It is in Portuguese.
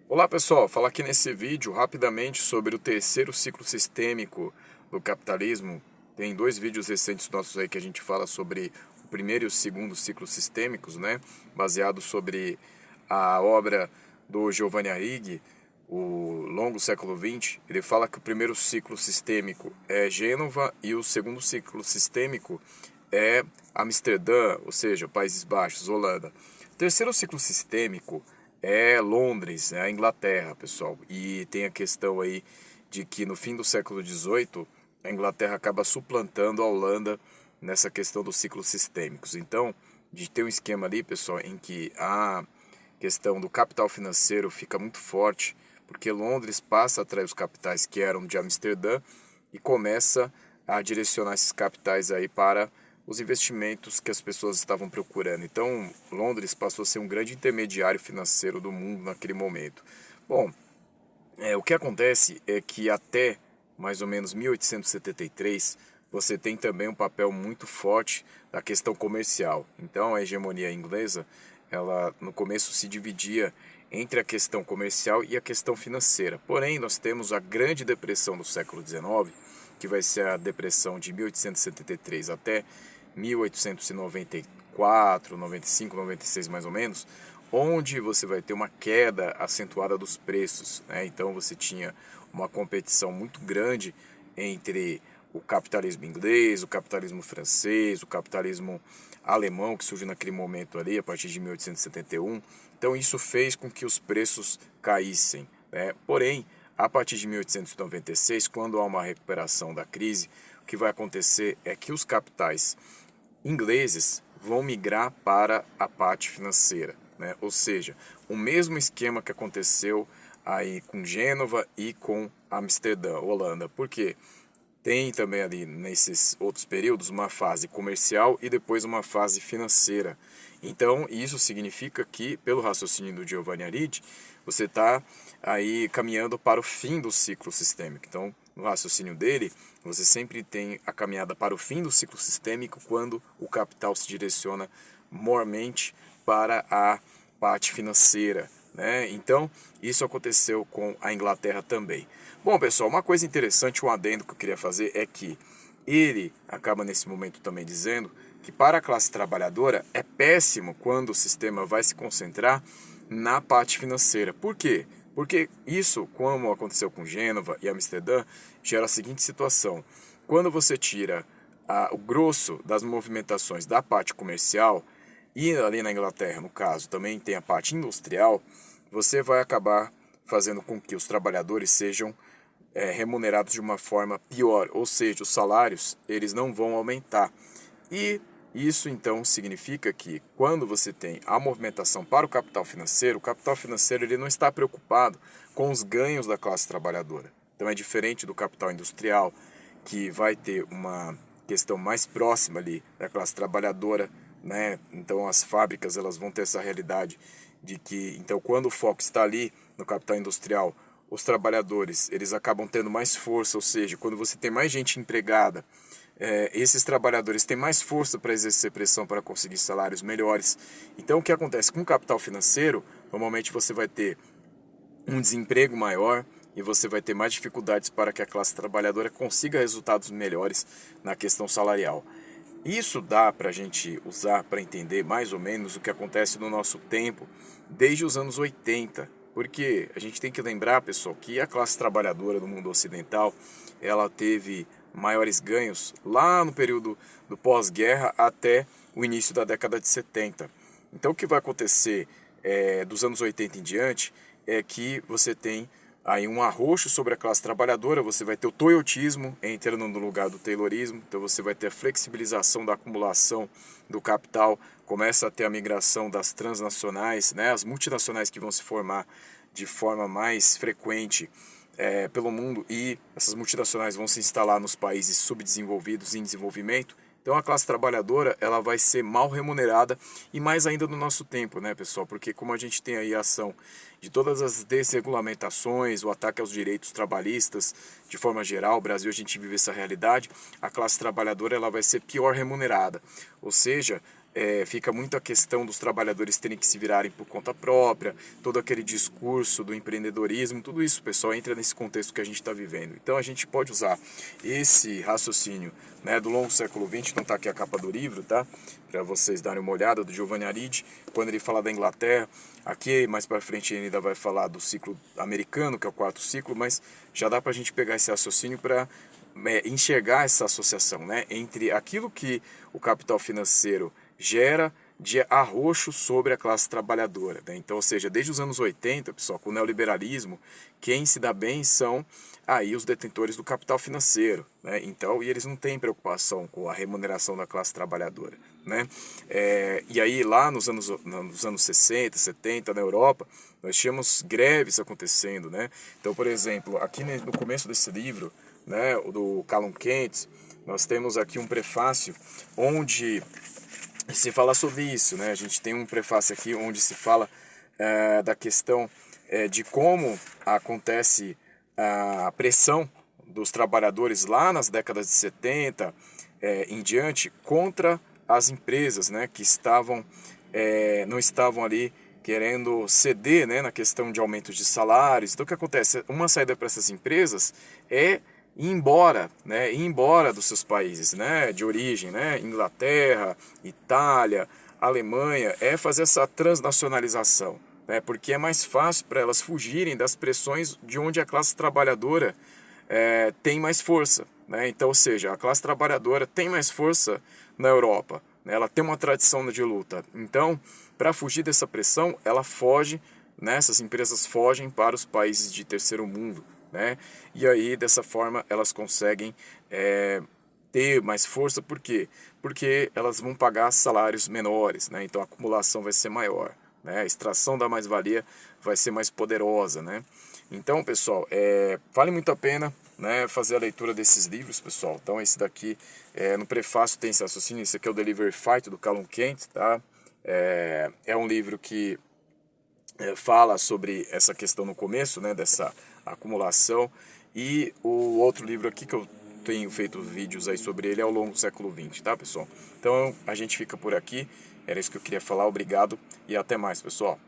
Olá pessoal, falar aqui nesse vídeo rapidamente sobre o terceiro ciclo sistêmico do capitalismo. Tem dois vídeos recentes nossos aí que a gente fala sobre o primeiro e o segundo ciclos sistêmicos, né? Baseado sobre a obra do Giovanni Arrighi, o Longo Século XX. Ele fala que o primeiro ciclo sistêmico é Gênova e o segundo ciclo sistêmico é Amsterdã, ou seja, Países Baixos, Holanda. O terceiro ciclo sistêmico é Londres, é a Inglaterra, pessoal. E tem a questão aí de que no fim do século XVIII, a Inglaterra acaba suplantando a Holanda nessa questão dos ciclos sistêmicos. Então, de ter um esquema ali, pessoal, em que a questão do capital financeiro fica muito forte, porque Londres passa a atrair os capitais que eram de Amsterdã e começa a direcionar esses capitais aí para os investimentos que as pessoas estavam procurando. Então, Londres passou a ser um grande intermediário financeiro do mundo naquele momento. Bom, o que acontece é que até mais ou menos 1873 você tem também um papel muito forte da questão comercial. Então, a hegemonia inglesa, ela no começo se dividia entre a questão comercial e a questão financeira. Porém, nós temos a Grande Depressão do século XIX, que vai ser a depressão de 1873 até 1894, 95, 96 mais ou menos, onde você vai ter uma queda acentuada dos preços, né? Então você tinha uma competição muito grande entre o capitalismo inglês, o capitalismo francês, o capitalismo alemão que surgiu naquele momento ali, a partir de 1871. Então isso fez com que os preços caíssem, né? Porém, a partir de 1896, quando há uma recuperação da crise, o que vai acontecer é que os capitais ingleses vão migrar para a parte financeira, né? Ou seja, o mesmo esquema que aconteceu aí com Gênova e com Amsterdã, Holanda. Por quê? Tem também ali nesses outros períodos uma fase comercial e depois uma fase financeira. Então, isso significa que, pelo raciocínio do Giovanni Arrighi, você está aí caminhando para o fim do ciclo sistêmico. Então, no raciocínio dele, você sempre tem a caminhada para o fim do ciclo sistêmico quando o capital se direciona mormente para a parte financeira, né? Então, isso aconteceu com a Inglaterra também. Bom, pessoal, uma coisa interessante, um adendo que eu queria fazer é que ele acaba nesse momento também dizendo que para a classe trabalhadora é péssimo quando o sistema vai se concentrar na parte financeira. Por quê? Porque isso, como aconteceu com Gênova e Amsterdã, gera a seguinte situação. Quando você tira o grosso das movimentações da parte comercial, e ali na Inglaterra, no caso, também tem a parte industrial, você vai acabar fazendo com que os trabalhadores sejam remunerados de uma forma pior, ou seja, os salários eles não vão aumentar. E isso então significa que quando você tem a movimentação para o capital financeiro ele não está preocupado com os ganhos da classe trabalhadora. Então é diferente do capital industrial, que vai ter uma questão mais próxima ali da classe trabalhadora, né? Então as fábricas elas vão ter essa realidade de que então quando o foco está ali no capital industrial, os trabalhadores eles acabam tendo mais força, ou seja, quando você tem mais gente empregada, esses trabalhadores têm mais força para exercer pressão para conseguir salários melhores. Então o que acontece com o capital financeiro? Normalmente você vai ter um desemprego maior e você vai ter mais dificuldades para que a classe trabalhadora consiga resultados melhores na questão salarial. Isso dá para a gente usar para entender mais ou menos o que acontece no nosso tempo desde os anos 80. Porque a gente tem que lembrar, pessoal, que a classe trabalhadora do mundo ocidental, ela teve maiores ganhos lá no período do pós-guerra até o início da década de 70. Então o que vai acontecer dos anos 80 em diante é que você tem aí um arroxo sobre a classe trabalhadora, você vai ter o toyotismo entrando no lugar do taylorismo, então você vai ter a flexibilização da acumulação do capital, começa a ter a migração das transnacionais, né, as multinacionais que vão se formar de forma mais frequente pelo mundo e essas multinacionais vão se instalar nos países subdesenvolvidos e em desenvolvimento. Então a classe trabalhadora ela vai ser mal remunerada e mais ainda no nosso tempo, né, pessoal? Porque como a gente tem aí a ação de todas as desregulamentações, o ataque aos direitos trabalhistas, de forma geral, o Brasil a gente vive essa realidade, a classe trabalhadora ela vai ser pior remunerada. Ou seja, fica muito a questão dos trabalhadores terem que se virarem por conta própria, todo aquele discurso do empreendedorismo, tudo isso, pessoal, entra nesse contexto que a gente está vivendo. Então a gente pode usar esse raciocínio, né, do longo século XX, então está aqui a capa do livro, tá? Para vocês darem uma olhada, do Giovanni Aridi, quando ele fala da Inglaterra. Aqui mais para frente ele ainda vai falar do ciclo americano, que é o quarto ciclo, mas já dá para a gente pegar esse raciocínio para enxergar essa associação, né, entre aquilo que o capital financeiro gera de arroxo sobre a classe trabalhadora, né? Então, ou seja, desde os anos 80, pessoal, com o neoliberalismo, quem se dá bem são aí os detentores do capital financeiro, né? Então, e eles não têm preocupação com a remuneração da classe trabalhadora, né? E aí lá nos anos 60, 70, na Europa, nós tínhamos greves acontecendo, né? Então, por exemplo, aqui no começo desse livro, né, do Callum Kent, nós temos aqui um prefácio onde se fala sobre isso, né? A gente tem um prefácio aqui onde se fala da questão de como acontece a pressão dos trabalhadores lá nas décadas de 70 em diante contra as empresas, né, que não estavam ali querendo ceder, né, na questão de aumentos de salários. Então o que acontece? Uma saída para essas empresas é ir embora dos seus países, né, de origem, né, Inglaterra, Itália, Alemanha, é fazer essa transnacionalização, né, porque é mais fácil para elas fugirem das pressões de onde a classe trabalhadora tem mais força, né? Então, ou seja, a classe trabalhadora tem mais força na Europa, né? Ela tem uma tradição de luta. Então, para fugir dessa pressão, ela foge, né? Essas empresas fogem para os países de terceiro mundo, né? E aí, dessa forma, elas conseguem ter mais força. Por quê? Porque elas vão pagar salários menores, né? Então a acumulação vai ser maior, né? A extração da mais-valia vai ser mais poderosa, né? Então, pessoal, vale muito a pena, né, fazer a leitura desses livros, pessoal. Então, esse daqui, no prefácio tem esse raciocínio, esse aqui é o Delivery Fight, do Callum Kent, tá? É um livro que fala sobre essa questão no começo, né, dessa acumulação. E o outro livro aqui que eu tenho feito vídeos aí sobre ele é ao longo do século XX, tá, pessoal? Então, a gente fica por aqui. Era isso que eu queria falar. Obrigado e até mais, pessoal.